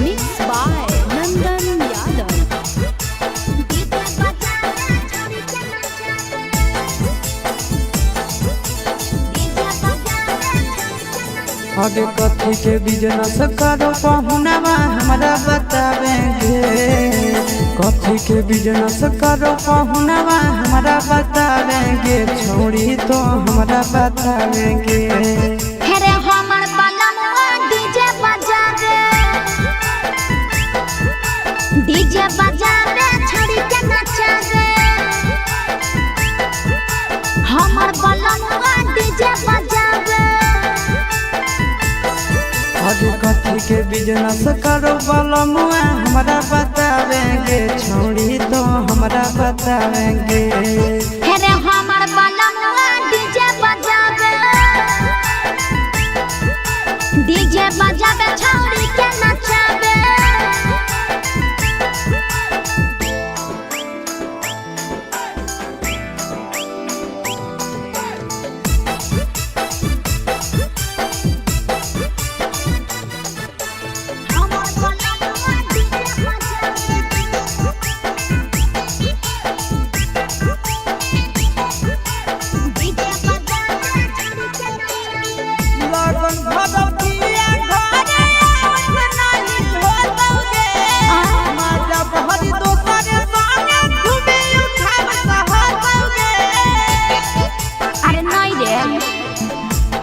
Mixed by Nandan Yadav. आगे कथी के बिजनेस करो पहुनवा हमरा बतावेंगे। कथी के बिजनेस करो पहुनवा हमरा बतावेंगे। छोड़ी तो हमरा बतावेंगे। हेरे हमर बलमुआ डीजे बजावे छड़ी के नचावे। हमर बलमुआ डीजे बजावे। आगे कथी के बिजनेस करो बलमुआ हमरा बतावेंगे। छोड़ी तो हमरा बतावेंगे। हेरे हमर बलमुआ डीजे बजावे छड़ी के नचावे।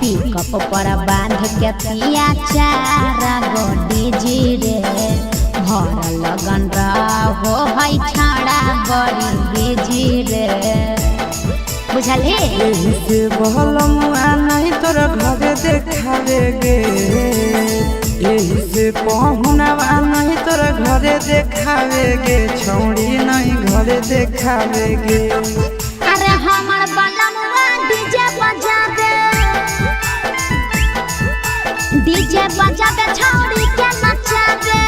पिकअप पर बांध के पिया चारा गोडी जी रे। भर लगन रहो है छाड़ा बड़ी बिजी रे। बुझली यही से बलमुआ नहीं तोर घरे देखावेगे। यही से पहुनवा नहीं तोर घरे देखावेगे। छोड़ी नहीं घरे देखावेगे। अरे हमर बलमुआ डीजे बजावे छौड़ी के नचावे।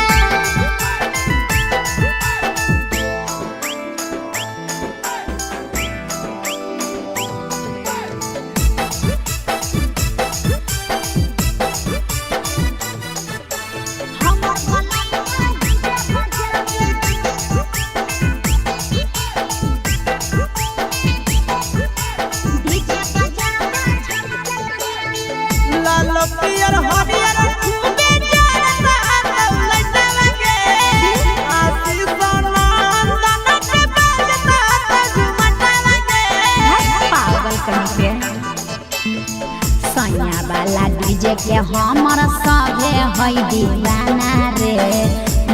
लाल पियर हरियर खूबे जरता लइटा लगे। आशीष नंदन के बजता झुमटा लगे। पागल कहीं पे सैया वाला डीजे के हमर सभे है दीवाना रे।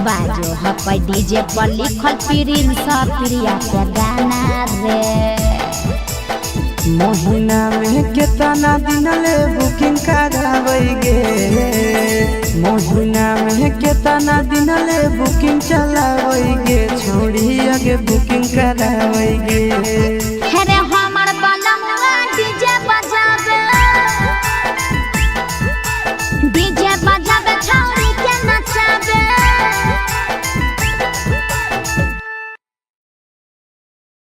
बाजो है डीजे पर लिखल प्रिंस प्रिया के गाना रे। महीना में कितना दिन ले बुकिंग करावेगे। महीना में कितना दिन ले बुकिंग चलावेगे। छोड़ी आगे बुकिंग करावेगे। हेरे